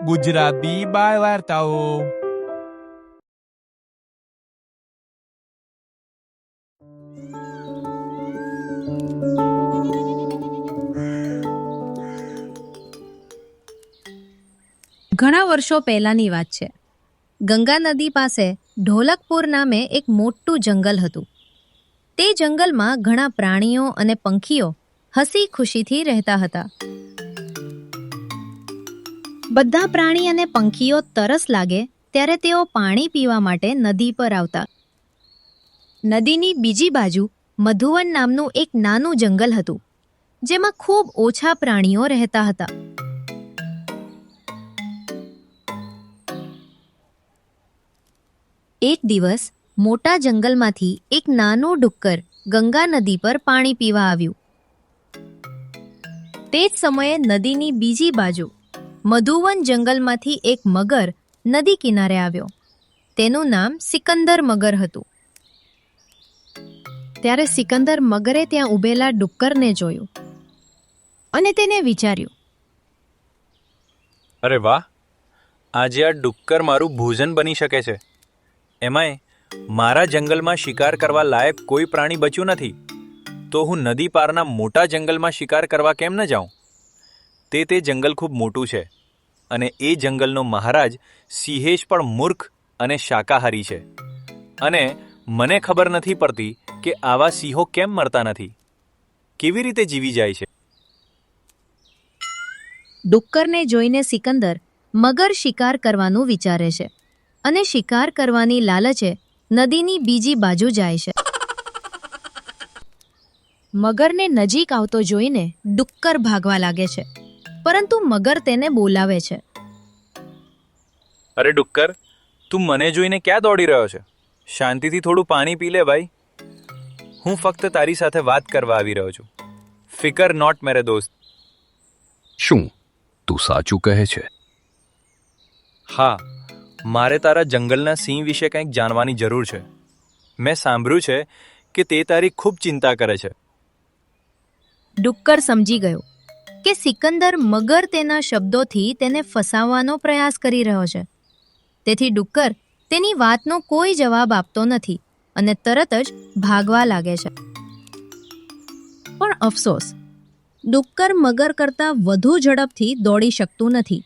ગુજરાતી બાળ વાર્તાઓ. ઘણા વર્ષો પહેલાની વાત છે. ગંગા નદી પાસે ઢોલકપુર નામે એક મોટું જંગલ હતું. તે જંગલમાં ઘણા પ્રાણીઓ અને પંખીઓ હસી ખુશીથી રહેતા હતા. બધા પ્રાણી અને પંખીઓ તરસ લાગે ત્યારે તેઓ પાણી પીવા માટે નદી પર આવતા. નદીની બીજી બાજુ મધુવન નામનું એક નાનું જંગલ હતું, જેમાં ખૂબ ઓછા પ્રાણીઓ રહેતા હતા. એક દિવસ મોટા જંગલમાંથી એક નાનું ડુક્કર ગંગા નદી પર પાણી પીવા આવ્યું. તે જ સમયે નદીની બીજી બાજુ મધુવન જંગલમાંથી એક મગર નદી કિનારે આવ્યો. તેનું નામ સિકંદર મગર હતું. ત્યારે સિકંદર મગરે ત્યાં ઊભેલા ડુક્કરને જોયું અને તેને વિચાર્યું, અરે વાહ, આજે આ ડુક્કર મારું ભોજન બની શકે છે. એમાંય મારા જંગલમાં શિકાર કરવા લાયક કોઈ પ્રાણી બચ્યું નથી, તો હું નદી પારના મોટા જંગલમાં શિકાર કરવા કેમ ન જાઉં? તે જંગલ ખૂબ મોટું છે અને એ જંગલનો મહારાજ સિંહેશ પણ મૂર્ખ અને શાકાહારી છે. અને મને ખબર નથી પડતી કે આવા સિંહો કેમ મરતા નથી, કેવી રીતે જીવી જાય છે. ડુક્કરને જોઈને સિકંદર મગર શિકાર કરવાનું વિચારે છે અને શિકાર કરવાની લાલચે નદીની બીજી બાજુ જાય છે. મગરને નજીક આવતો જોઈને ડુક્કર ભાગવા લાગે છે, પરંતુ મગર તેને બોલાવે છે. અરે ડુક્કર, તું મને જોઈને ક્યાં દોડી રહ્યો છે? શાંતિથી થોડું પાણી પી લે ભાઈ. હું ફક્ત તારી સાથે વાત કરવા આવી રહ્યો છું. ફિકર નોટ મેરે દોસ્ત. શું તું સાચું કહે છે? હા, મારે તારા જંગલના સિંહ વિશે કંઈક જાણવાની જરૂર છે. મેં સાંભળ્યું છે કે તે તારી ખૂબ ચિંતા કરે છે. ડુક્કર સમજી ગયો કે સિકંદર મગર તેના શબ્દોથી તેને ફસાવવાનો પ્રયાસ કરી રહ્યો છે. તેથી ડુક્કર તેની વાતનો કોઈ જવાબ આપતો નથી અને તરત જ ભાગવા લાગે છે. પણ અફસોસ, ડુક્કર મગર કરતાં વધુ ઝડપથી દોડી શકતું નથી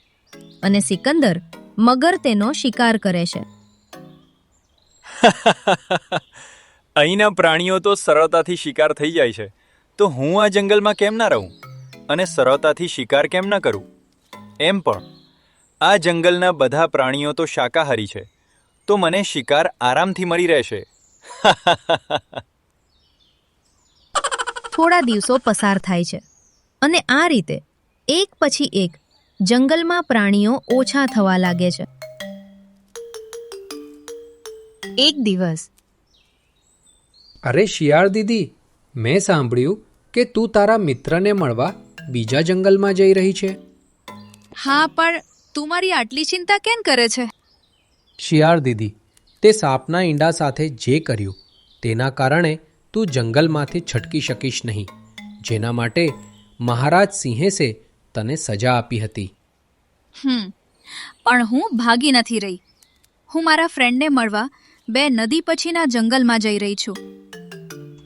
અને સિકંદર મગર તેનો શિકાર કરે છે. અહીંના પ્રાણીઓ તો સરળતાથી શિકાર થઈ જાય છે, તો હું આ જંગલમાં કેમ ના રહું અને સરળતાથી શિકાર કેમ ન કરું? એમ પણ આ જંગલના બધા પ્રાણીઓ તો શાકાહારી છે, તો મને શિકાર આરામથી મળી રહેશે. થોડા દિવસો પસાર થાય છે અને આ રીતે એક પછી એક જંગલમાં પ્રાણીઓ ઓછા થવા લાગે છે. એક દિવસ, અરે શિયાળ દીદી, મેં સાંભળ્યું કે તું તારા મિત્રને મળવા બીજા જંગલમાં જઈ રહી છે. હા, પણ તું મારી આટલી ચિંતા કેમ કરે છે? શિયાળ દીદી, તે સાપના ઈંડા સાથે જે કર્યું તેના કારણે તું જંગલમાંથી છટકી શકીશ નહીં, જેના માટે મહારાજ સિંહેશે તને સજા આપી હતી. પણ હું ભાગી નથી રહી. હું મારા ફ્રેન્ડને મળવા બે નદી પછીના જંગલમાં જઈ રહી છું.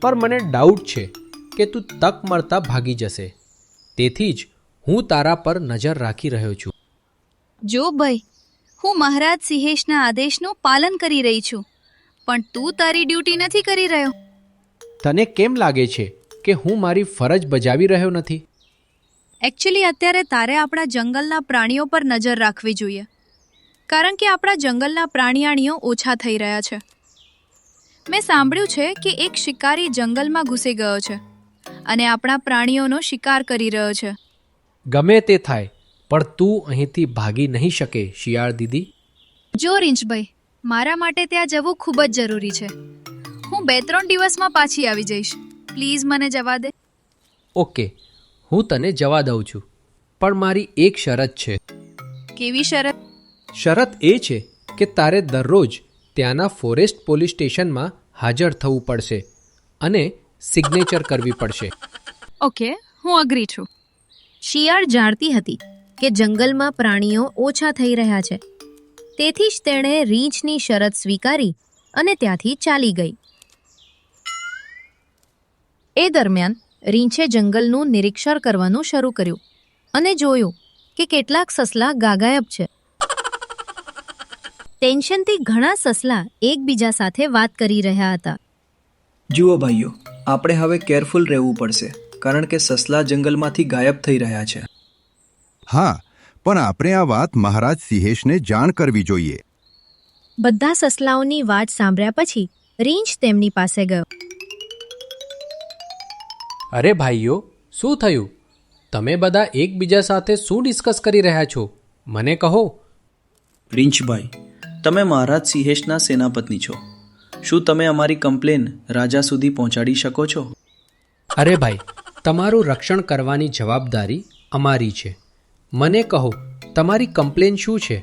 પર મને ડાઉટ છે કે તું તક મળતા ભાગી જશે, તેથી જ હું તારા પર નજર રાખી રહ્યો છું. જો ભાઈ, હું મહારાજ સિંહેશના આદેશનું પાલન કરી રહી છું, પણ તું તારી ડ્યુટી નથી કરી રહ્યો. તને કેમ લાગે છે કે હું મારી ફરજ બજાવી રહ્યો નથી? એકચ્યુઅલી અત્યારે તારે આપણા જંગલના પ્રાણીઓ પર નજર રાખવી જોઈએ, કારણ કે આપણા જંગલના પ્રાણીયાણીઓ ઓછા થઈ રહ્યા છે. મેં સાંભળ્યું છે કે એક શિકારી જંગલમાં ઘૂસી ગયો છે અને આપણા પ્રાણીઓનો શિકાર કરી રહ્યો છે. ગમે તે થાય, પણ તું અહીંથી ભાગી નહીં શકે શિયાળ દીદી. જો રીંછભાઈ, મારા માટે ત્યાં જવું ખૂબ જ જરૂરી છે. હું 2-3 દિવસમાં પાછી આવી જઈશ. પ્લીઝ મને જવા દે. ઓકે, હું તને જવા દઉં છું, પણ મારી એક શરત છે. કેવી શરત? શરત એ છે કે તારે દરરોજ ત્યાંના ફોરેસ્ટ પોલીસ સ્ટેશનમાં હાજર થવું પડશે અને સિગ્નેચર કરવી પડશે. ઓકે, હું અગ્રી છું. શિયાળ જાણતી હતી કે જંગલમાં પ્રાણીઓ ઓછા થઈ રહ્યા છે. તેથી જ તેણે રીંછની શરત સ્વીકારી અને ત્યાંથી ચાલી ગઈ. એ દરમિયાન રીંછે જંગલનું નિરીક્ષણ કરવાનું શરૂ કર્યું અને જોયું કે કેટલાક સસલા ગાયબ છે. ટેન્શનથી ઘણા સસલા એકબીજા સાથે વાત કરી રહ્યા હતા. જુઓ ભાઈઓ, આપણે હવે કેરફુલ રહેવું પડશે, કારણ કે સસલા જંગલમાંથી ગાયબ થઈ રહ્યા છે. હા, પણ આપણે આ વાત મહારાજ સિંહેશને જાણ કરવી જોઈએ. બધા સસલાઓની વાત સાંભળ્યા પછી રીંછ તેમની પાસે ગયો. અરે ભાઈઓ, શું થયું? તમે બધા એકબીજા સાથે શું ડિસ્કસ કરી રહ્યા છો? મને કહો. રીંછભાઈ, તમે મહારાજ સિંહેશના સેનાપતિ છો. શું તમે અમારી કમ્પ્લેન રાજા સુધી પહોંચાડી શકો છો? અરે ભાઈ, તમારું રક્ષણ કરવાની જવાબદારી અમારી છે. મને કહો, તમારી કમ્પ્લેન શું છે?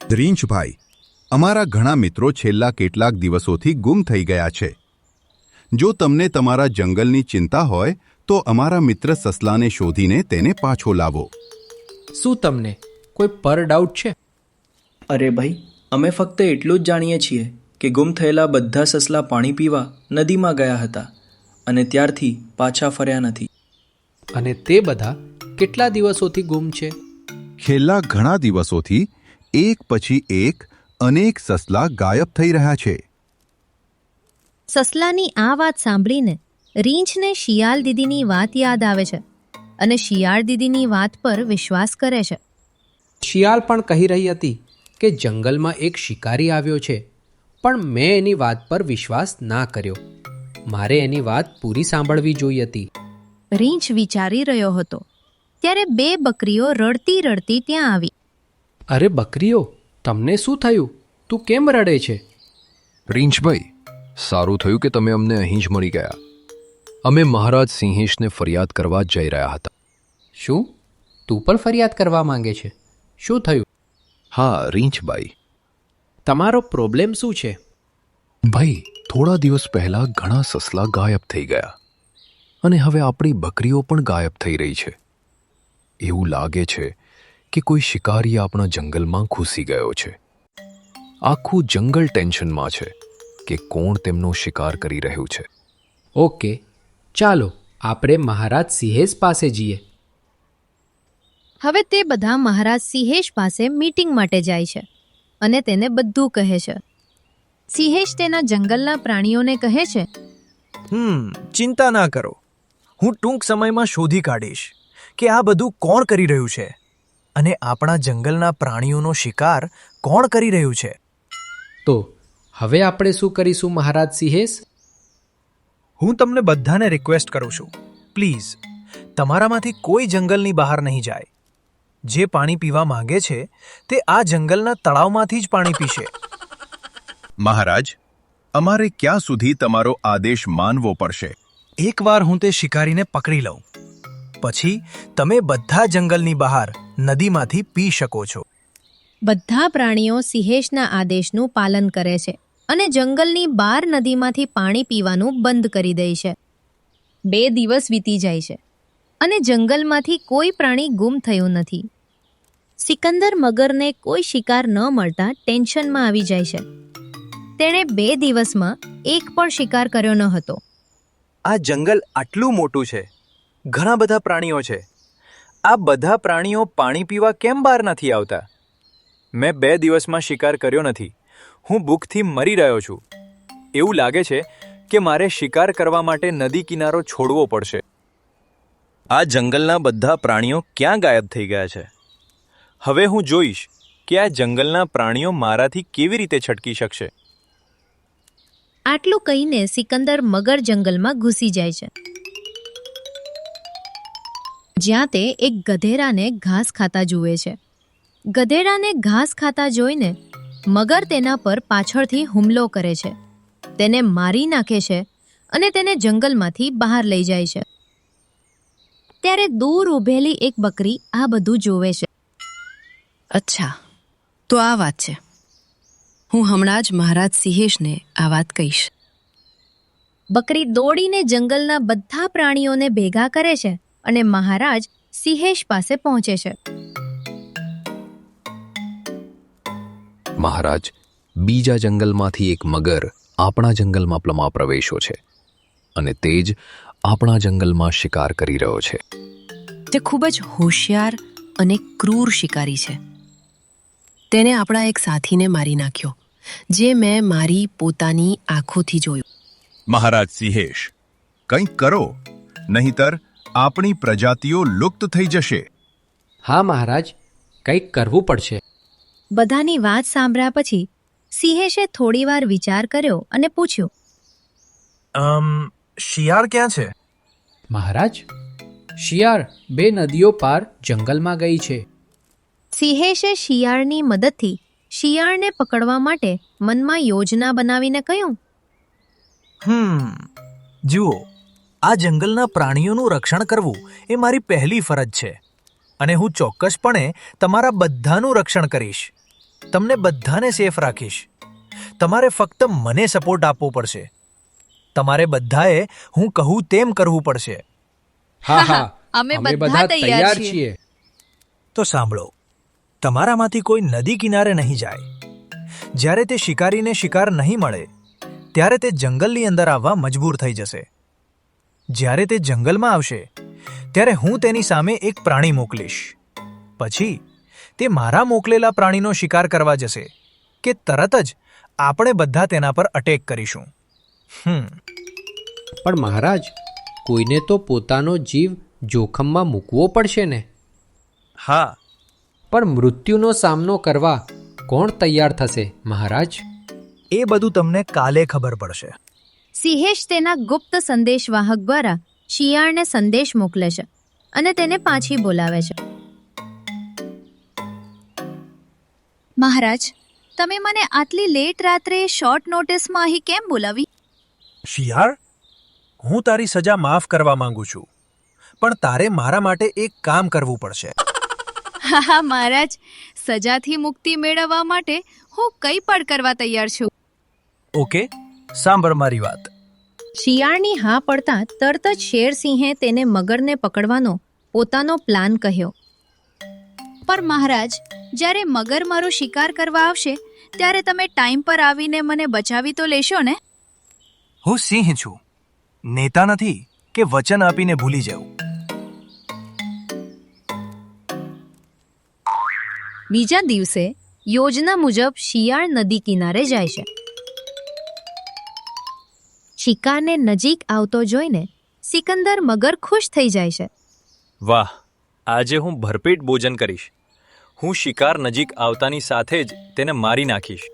રીંછભાઈ, અમારા ઘણા મિત્રો છેલ્લા કેટલાક દિવસોથી ગુમ થઈ ગયા છે. જો તમને તમારા જંગલની ચિંતા હોય તો અમારા મિત્ર સસલાને શોધીને તેને પાછો લાવો. શું તમને કોઈ પર ડાઉટ છે? અરે ભાઈ, અમે ફક્ત એટલું જ જાણીએ છીએ કે ગુમ થયેલા બધા સસલા પાણી પીવા નદીમાં ગયા હતા અને ત્યારથી પાછા ફર્યા નથી. અને તે બધા કેટલા દિવસોથી ગુમ છે? છેલ્લા ઘણા દિવસોથી એક પછી એક અનેક સસલા ગાયબ થઈ રહ્યા છે. સસલાની આ વાત સાંભળીને રીંછને શિયાળ દીદીની વાત યાદ આવે છે અને શિયાળ દીદીની વાત પર વિશ્વાસ કરે છે. શિયાળ પણ કહી રહી હતી કે જંગલમાં એક શિકારી આવ્યો છે, પણ મેં એની વાત પર વિશ્વાસ ના કર્યો. મારે એની વાત પૂરી સાંભળવી જોઈ હતી. રીંછ વિચારી રહ્યો હતો ત્યારે બે બકરીઓ રડતી રડતી ત્યાં આવી. અરે બકરીઓ, તમને શું થયું? તું કેમ રડે છે? રીંછભાઈ, સારું થયું કે તમે અમને અહીં જ મળી ગયા. અમે મહારાજ સિંહેશને ફરિયાદ કરવા જ જઈ રહ્યા હતા. શું? તું પણ ફરિયાદ કરવા માંગે છે? શું થયું? હા રીંછભાઈ. તમારો પ્રોબ્લેમ શું છે? ભાઈ, થોડા દિવસ પહેલા ઘણા સસલા ગાયબ થઈ ગયા અને હવે આપણી બકરીઓ પણ ગાયબ થઈ રહી છે. એવું લાગે છે કે કોઈ શિકારી આપણા જંગલમાં ઘૂસી ગયો છે. આખું જંગલ ટેન્શનમાં છે કે કોણ તેમનો શિકાર કરી રહ્યું છે. ઓકે, ચાલો આપણે મહારાજ સિંહેશ પાસે જઈએ. હવે તે બધા મહારાજ સિંહેશ પાસે મીટિંગ માટે જાય છે અને તેને બધું કહે છે. સિંહેશ તેના જંગલના પ્રાણીઓને કહે છે, ચિંતા ના કરો. હું ટૂંક સમયમાં શોધી કાઢીશ કે આ બધું કોણ કરી રહ્યું છે અને આપણા જંગલના પ્રાણીઓનો શિકાર કોણ કરી રહ્યું છે. તો હવે આપણે શું કરીશું મહારાજ સિંહેશ? હું તમને બધાને રિક્વેસ્ટ કરું છું, પ્લીઝ તમારામાંથી કોઈ જંગલની બહાર નહીં જાય. જે પાણી પીવા માંગે છે તે આ જંગલના તળાવમાંથી જ પાણી પીશે. મહારાજ, અમારે ક્યાં સુધી તમારો આદેશ માનવો પડશે? એકવાર હું તે શિકારીને પકડી લઉં પછી તમે બધા જંગલની બહાર નદીમાંથી પી શકો છો. બધા પ્રાણીઓ સિંહેશના આદેશનું પાલન કરે છે અને જંગલની બહાર નદીમાંથી પાણી પીવાનું બંધ કરી દે છે. 2 દિવસ વીતી જાય છે અને જંગલમાંથી કોઈ પ્રાણી ગુમ થયું નથી. સિકંદર મગરને કોઈ શિકાર ન મળતા ટેન્શનમાં આવી જાય છે. તેણે 2 દિવસમાં એક પણ શિકાર કર્યો ન હતો. આ જંગલ આટલું મોટું છે, ઘણા બધા પ્રાણીઓ છે. આ બધા પ્રાણીઓ પાણી પીવા કેમ બહાર નથી આવતા? મેં 2 દિવસમાં શિકાર કર્યો નથી. હું ભૂખથી મરી રહ્યો છું. એવું લાગે છે કે મારે શિકાર કરવા માટે નદી કિનારો છોડવો પડશે. આ જંગલના બધા પ્રાણીઓ ક્યાં ગાયબ થઈ ગયા છે? હવે હું જોઈશ કે આ જંગલના પ્રાણીઓ મારાથી કેવી રીતે છટકી શકશે. આટલું કહીને સિકંદર મગર જંગલમાં ઘૂસી જાય છે, જ્યાં તે એક ગધેડાને ઘાસ ખાતા જુએ છે. ગધેડાને ઘાસ ખાતા જોઈને મગર તેના પર પાછળથી હુમલો કરે છે, તેને મારી નાખે છે અને તેને જંગલમાંથી બહાર લઈ જાય છે. ત્યારે દૂર ઊભેલી એક બકરી આ બધું જોવે છે. અચ્છા, તો આ વાત છે. હું હમણાં જ મહારાજ સિંહેશને આ વાત કહીશ. બકરી દોડીને જંગલના બધા પ્રાણીઓને ભેગા કરે છે અને મહારાજ સિંહેશ પાસે પહોંચે છે. મહારાજ, બીજા જંગલમાંથી એક મગર આપણા જંગલમાં પ્રવેશ્યો છે અને તે જ આપણા જંગલમાં શિકાર કરી રહ્યો છે. તે ખૂબ જ હોશિયાર અને ક્રૂર શિકારી છે. તેને આપણા એક સાથીને મારી નાખ્યો, જે મેં મારી પોતાની આંખોથી જોયું. મહારાજ સિંહેશ, કંઈક કરો, નહીંતર આપણી પ્રજાતિઓ લુપ્ત થઈ જશે. હા મહારાજ, કંઈક કરવું પડશે. બધાની વાત સાંભળ્યા પછી સિંહેશે થોડીવાર વિચાર કર્યો અને પૂછ્યું, શિયાળ ક્યાં છે? મહારાજ, શિયાળ 2 નદીઓ પાર જંગલમાં ગઈ છે. સિંહેશે શિયાળની મદદથી શિયાળને પકડવા માટે મનમાં યોજના બનાવીને કહ્યું, જુઓ, આ જંગલના પ્રાણીઓનું રક્ષણ કરવું એ મારી પહેલી ફરજ છે અને હું ચોક્કસપણે તમારા બધાનું રક્ષણ કરીશ. તમને બધાને સેફ રાખીશ. તમારે ફક્ત મને સપોર્ટ આપવો પડશે. તમારે બધાએ હું કહું તેમ કરવું પડશે. હા હા, અમે બધા તૈયાર છીએ. તો સાંભળો, તમારામાંથી કોઈ નદી કિનારે નહીં જાય. જ્યારે તે શિકારીને શિકાર નહીં મળે ત્યારે તે જંગલની અંદર આવવા મજબૂર થઈ જશે. જ્યારે તે જંગલમાં આવશે ત્યારે હું તેની સામે એક પ્રાણી મોકલીશ. પછી તે મારા મોકલેલા પ્રાણીનો શિકાર કરવા જશે કે તરત જ આપણે બધા તેના પર અટેક કરીશું. પણ મહારાજ, કોઈને તો પોતાનો જીવ જોખમમાં મૂકવો પડશે ને? હા, પણ મૃત્યુનો સામનો કરવા કોણ તૈયાર થશે મહારાજ? એ બધું તમને કાલે ખબર પડશે. સિંહેશ તેના ગુપ્ત સંદેશવાહક દ્વારા શિયાળને સંદેશ મોકલે છે અને તેને પાછી બોલાવે છે. મહારાજ, તમે મને આટલી લેટ રાત્રે શોર્ટ નોટિસમાં અહીં કેમ બોલાવી? શિયાળ, હું તારી સજા માફ કરવા માંગુ છું, પણ તારે મારા માટે એક કામ કરવું પડશે. હા મહારાજ, સજાથી મુક્તિ મેળવવા માટે હું કંઈ પણ કરવા તૈયાર છું. ઓકે, સાંભળ મારી વાત. શિયાળની હા પડતા તરત જ શેરસિંહે તેને મગરને પકડવાનો પોતાનો પ્લાન કહ્યો. પણ મહારાજ, જ્યારે મગર મારો શિકાર કરવા આવશે ત્યારે તમે ટાઈમ પર આવીને મને બચાવી તો લેશો ને? હું સિંહ છું, નેતા નથી કે વચન આપીને ભૂલી જાઉં. બીજા દિવસે યોજના મુજબ શિયાળ નદી કિનારે જાય છે. શિકારને નજીક આવતો જોઈને સિકંદર મગર ખુશ થઈ જાય છે. વાહ, આજે હું ભરપેટ ભોજન કરીશ. હું શિકાર નજીક આવતાની સાથે જ તેને મારી નાખીશ.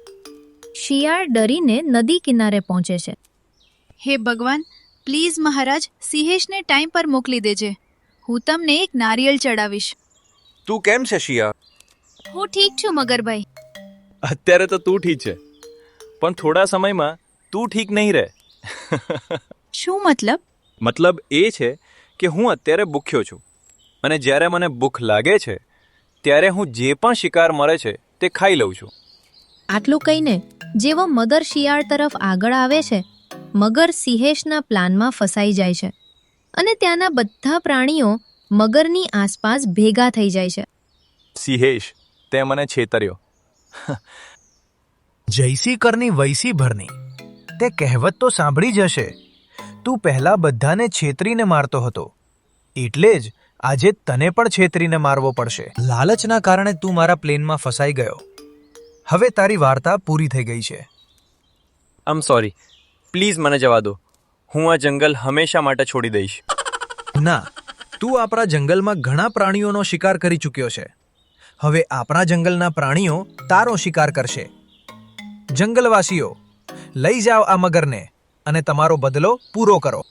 શિયાળ ડરીને નદી કિનારે પહોંચે છે. હે ભગવાન, પ્લીઝ મહારાજ, સિંહેશને ટાઈમ પર મોકલી દેજે. હું તમને એક નારિયેળ ચડાવીશ. તું કેમ છે શિયાળ? હું ઠીક છું મગરભાઈ. અત્યારે તો તું ઠીક છે, પણ થોડા સમયમાં તું ઠીક નહીં રહે. શું મતલબ? મતલબ એ છે કે હું અત્યારે ભૂખ્યો છું અને જ્યારે મને ભૂખ લાગે છે ત્યારે હું જે પણ શિકાર મળે છે તે ખાઈ લઉં છું. આટલું કહીને જેવો મગર શિયાળ તરફ આગળ આવે છે, મગર સિંહેશના પ્લાનમાં ફસાઈ જાય છે અને ત્યાંના બધા પ્રાણીઓ મગરની આસપાસ ભેગા થઈ જાય છે. સિંહેશ, તે મને છેતર્યો. જૈસી કરની વૈસી ભરની, તે કહેવત તો સાંભળી જ હશે. તું પહેલા બધાને છેતરીને મારતો હતો, એટલે જ આજે તને પણ છેતરીને મારવો પડશે. લાલચના કારણે તું મારા પ્લેનમાં ફસાઈ ગયો. હવે તારી વાર્તા પૂરી થઈ ગઈ છે. આમ સોરી, પ્લીઝ મને જવા દો. હું આ જંગલ હંમેશા માટે છોડી દઈશ. ના, તું આપણા જંગલમાં ઘણા પ્રાણીઓનો શિકાર કરી ચૂક્યો છે. હવે આપણા જંગલના પ્રાણીઓ તારો શિકાર કરશે. જંગલવાસીઓ, લઈ જાઓ આ મગરને અને તમારો બદલો પૂરો કરો.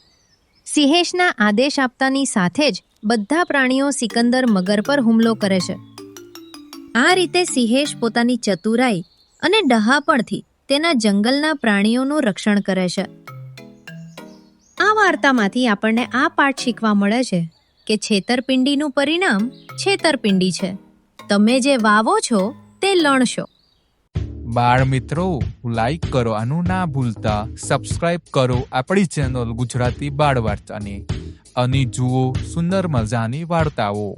સિંહેશના આદેશ આપતાની સાથે જ બધા પ્રાણીઓ સિકંદર મગર પર હુમલો કરે છે. આ રીતે સિંહેશ પોતાની ચતુરાઈ અને ડહાપણથી તેના જંગલના પ્રાણીઓનું રક્ષણ કરે છે. આ વાર્તામાંથી આપણને આ પાઠ શીખવા મળે છે કે છેતરપિંડીનું પરિણામ છેતરપિંડી છે. તમે જે વાવો છો તે લણશો. બાળ મિત્રો, લાઈક કરવાનું ના ભૂલતા, સબસ્ક્રાઇબ કરો આપણી ચેનલ ગુજરાતી બાળ વાર્તાને અને જુઓ સુંદર મજાની વાર્તાઓ.